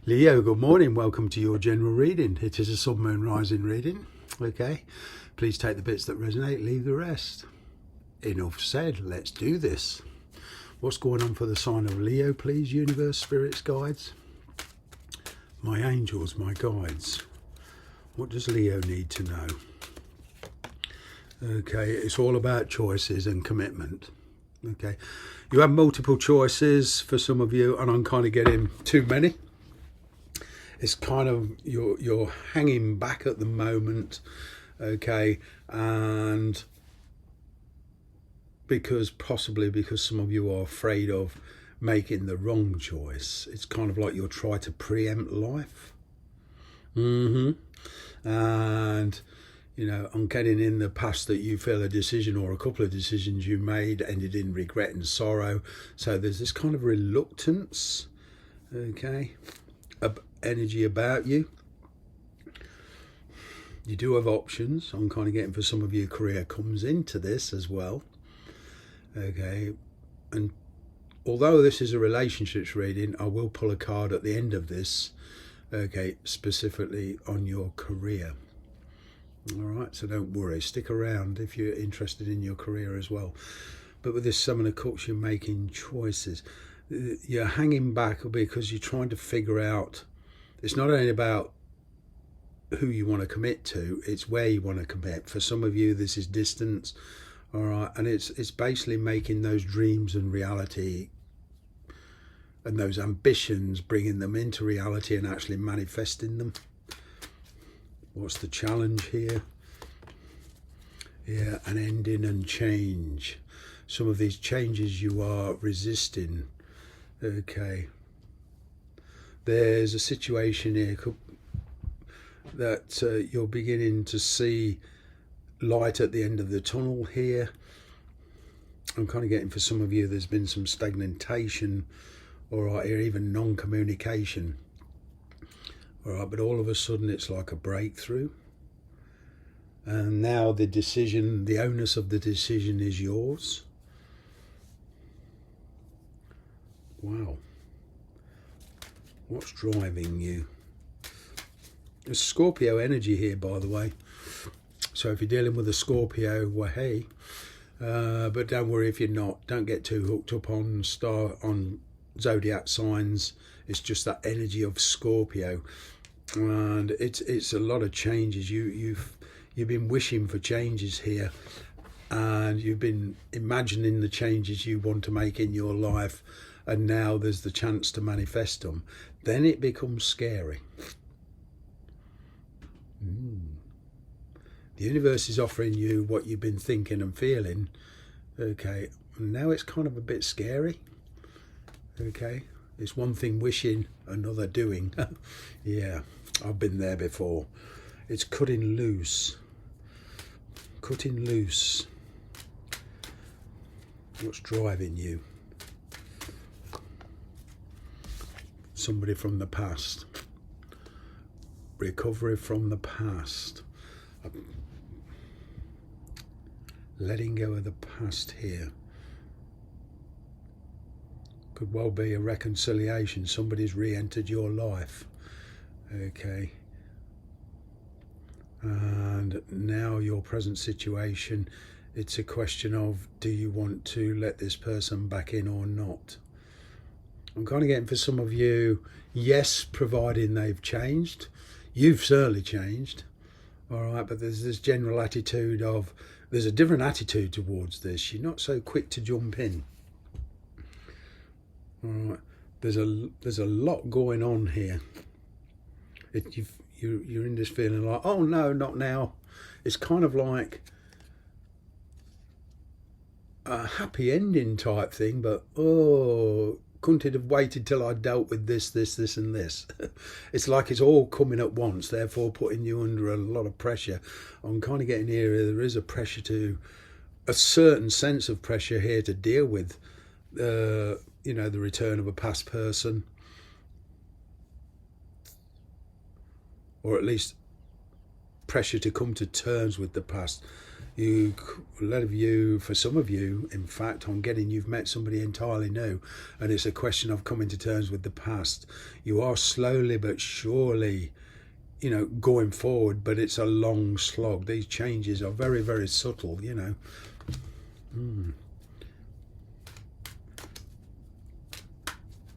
Leo, good morning. Welcome to your general reading. It is a Sun, Moon, Rising reading. Okay, please take the bits that resonate, leave the rest. Enough said, let's do this. What's going on for the sign of Leo, please? Universe, spirits, guides, my angels, my guides. What does Leo need to know? Okay, it's all about choices and commitment. Okay, you have multiple choices for some of you, and I'm kind of getting too many. It's kind of you're hanging back at the moment, okay, and possibly because some of you are afraid of making the wrong choice. It's kind of like you're trying to preempt life. And you know, I'm getting in the past that you feel a decision or a couple of decisions you made ended in regret and sorrow. So there's this kind of reluctance, okay, energy about you. You do have options. I'm kind of getting for some of you career comes into this as well. Okay, and although this is a relationships reading, I will pull a card at the end of this, okay, specifically on your career. All right, so don't worry, stick around if you're interested in your career as well. But with this Seven of Cups, you're making choices. You're hanging back because you're trying to figure out. It's not only about who you want to commit to, it's where you want to commit. For some of you, this is distance, all right, and it's basically making those dreams and reality and those ambitions, bringing them into reality and actually manifesting them. What's the challenge here? Yeah, an ending and change. Some of these changes you are resisting, okay. There's a situation here that you're beginning to see light at the end of the tunnel here. I'm kind of getting for some of you there's been some stagnation, or even non-communication. All right, but all of a sudden it's like a breakthrough. And now the decision, the onus of the decision is yours. Wow. What's driving you? There's Scorpio energy here, by the way. So if you're dealing with a Scorpio, well, hey. But don't worry if you're not. Don't get too hooked up on zodiac signs. It's just that energy of Scorpio, and it's a lot of changes. You've been wishing for changes here, and you've been imagining the changes you want to make in your life, and now there's the chance to manifest them. Then it becomes scary. The universe is offering you what you've been thinking and feeling, okay, now it's kind of a bit scary, okay. It's one thing wishing, another doing. Yeah, I've been there before. It's cutting loose. Cutting loose. What's driving you? Somebody from the past. Recovery from the past. Letting go of the past here. Could well be a reconciliation. Somebody's re-entered your life, okay, and now your present situation, it's a question of, do you want to let this person back in or not? I'm kind of getting for some of you, yes, providing they've changed. You've certainly changed, all right, but there's this general attitude of, there's a different attitude towards this. You're not so quick to jump in. All right, there's a lot going on here. You're in this feeling like, oh no, not now. It's kind of like a happy ending type thing, but oh, couldn't it have waited till I dealt with this, and this? It's like it's all coming at once, therefore putting you under a lot of pressure. I'm kind of getting here, there is a certain sense of pressure here to deal with, you know, the return of a past person, or at least pressure to come to terms with the past. A lot of you, for some of you, in fact, I'm getting you've met somebody entirely new, and it's a question of coming to terms with the past. You are slowly but surely, going forward, but it's a long slog. These changes are very, very subtle,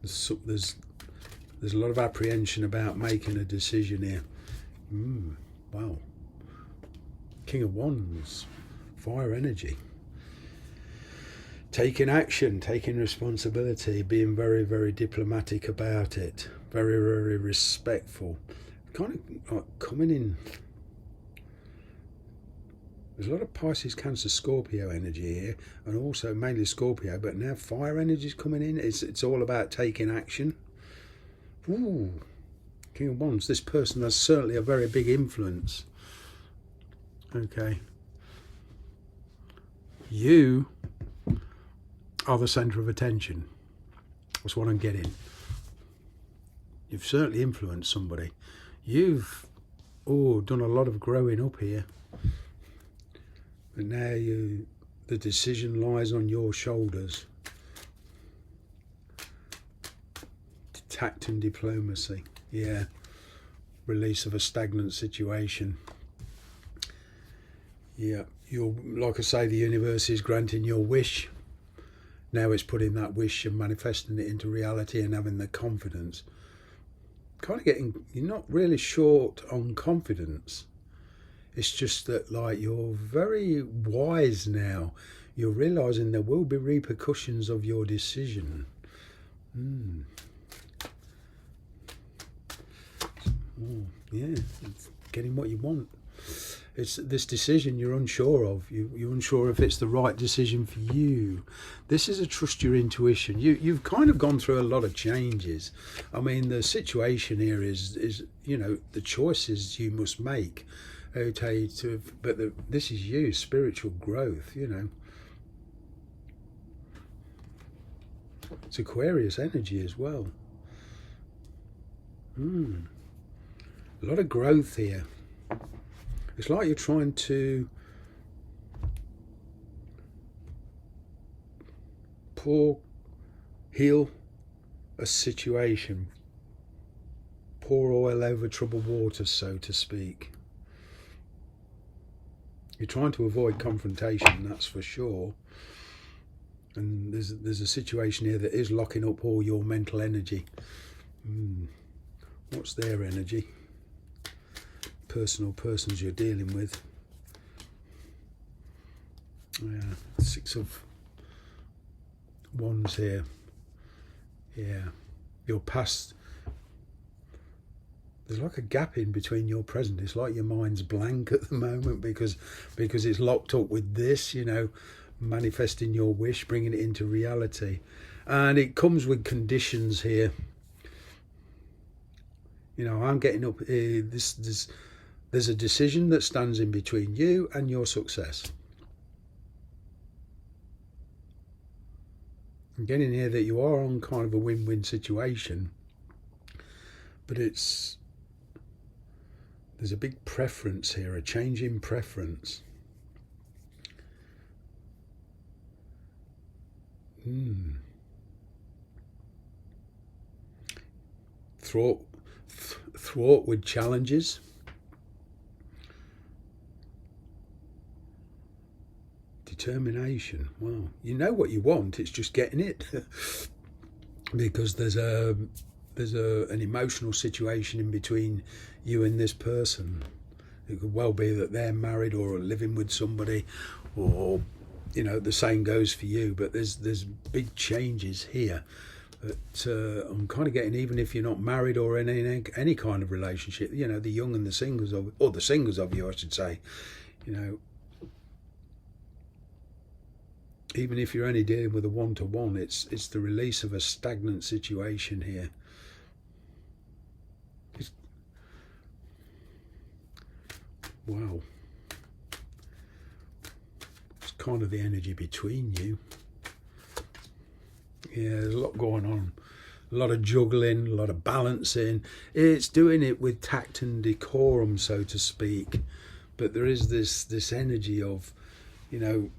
There's a lot of apprehension about making a decision here. Wow. King of Wands, fire energy. Taking action, taking responsibility, being very, very diplomatic about it, very, very respectful. Kind of coming in. There's a lot of Pisces, Cancer, Scorpio energy here, and also mainly Scorpio, but now fire energy is coming in. It's all about taking action. Ooh, King of Wands. This person has certainly a very big influence. Okay. You are the centre of attention. That's what I'm getting. You've certainly influenced somebody. You've done a lot of growing up here. But now the decision lies on your shoulders. Tact and diplomacy. Yeah. Release of a stagnant situation. Yeah. Like I say, the universe is granting your wish. Now it's putting that wish and manifesting it into reality and having the confidence. Kind of you're not really short on confidence. It's just that, you're very wise now. You're realising there will be repercussions of your decision. Yeah, it's getting what you want. It's this decision you're unsure of. You're unsure if it's the right decision for you. This is a trust your intuition. You've kind of gone through a lot of changes. I mean, the situation here is the choices you must make. Okay, this is you, spiritual growth. It's Aquarius energy as well. A lot of growth here. It's like you're trying to heal a situation, pour oil over troubled waters, so to speak. You're trying to avoid confrontation, that's for sure. And there's a situation here that is locking up all your mental energy. What's their energy? Persons you're dealing with. Yeah, 6 of Wands here. Yeah, your past. There's like a gap in between your present. It's like your mind's blank at the moment because it's locked up with this, manifesting your wish, bringing it into reality. And it comes with conditions here. I'm getting up here. There's a decision that stands in between you and your success. I'm getting here that you are on kind of a win-win situation, but there's a big preference here, a change in preference. Thwart with challenges. Determination. Well, you know what you want. It's just getting it, because there's an emotional situation in between you and this person. It could well be that they're married or living with somebody, or the same goes for you. But there's big changes here. But I'm kind of getting, even if you're not married or in any kind of relationship, the young and the singles or the singles of you, I should say, even if you're only dealing with a one-to-one, it's the release of a stagnant situation here. Wow. It's kind of the energy between you. Yeah, there's a lot going on. A lot of juggling, a lot of balancing. It's doing it with tact and decorum, so to speak. But there is this energy of you know,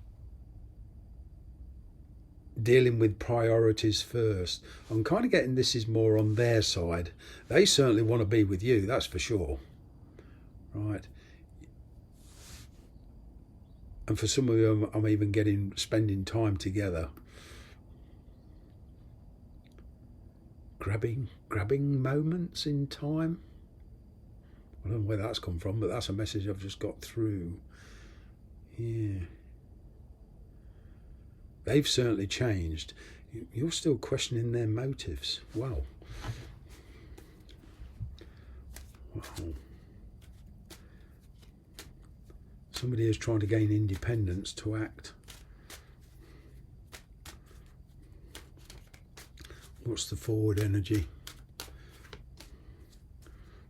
dealing with priorities first. I'm kind of getting this is more on their side. They certainly want to be with you, that's for sure. Right. And for some of them, I'm even spending time together. Grabbing moments in time. I don't know where that's come from, but that's a message I've just got through. Yeah. They've certainly changed. You're still questioning their motives. Wow. Wow. Somebody is trying to gain independence to act. What's the forward energy?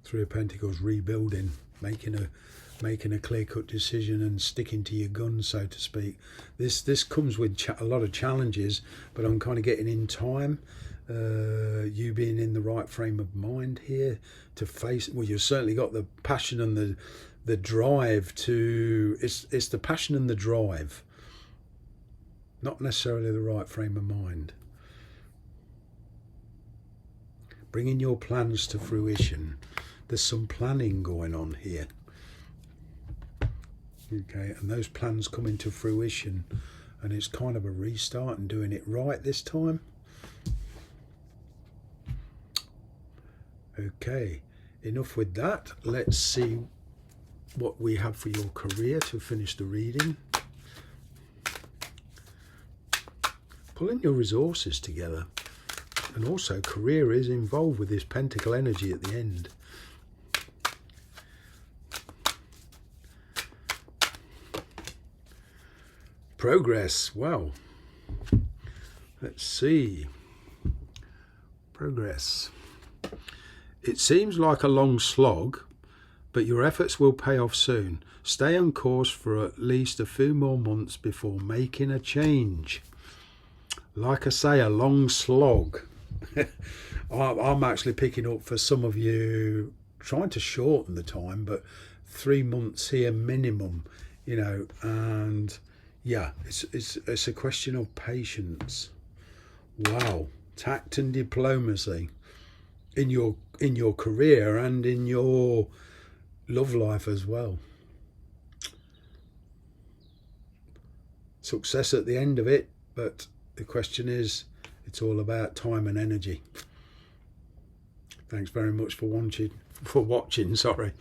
Three of Pentacles, rebuilding, making a clear-cut decision and sticking to your guns, so to speak. This comes with a lot of challenges, but I'm kind of getting in time. You being in the right frame of mind here to face. Well, you've certainly got the passion and the drive to. It's the passion and the drive, not necessarily the right frame of mind. Bringing your plans to fruition. There's some planning going on here. Okay, and those plans come into fruition, and it's kind of a restart and doing it right this time. Okay, enough with that. Let's see what we have for your career to finish the reading. Pulling your resources together. And also career is involved with this pentacle energy at the end. Progress. Wow. Let's see. Progress. It seems like a long slog, but your efforts will pay off soon. Stay on course for at least a few more months before making a change. Like I say, a long slog. I'm actually picking up for some of you, trying to shorten the time, but 3 months here minimum, you know, and yeah, it's a question of patience. Wow, tact and diplomacy in your career and in your love life as well. Success at the end of it, but the question is, it's all about time and energy. Thanks very much for watching. Sorry.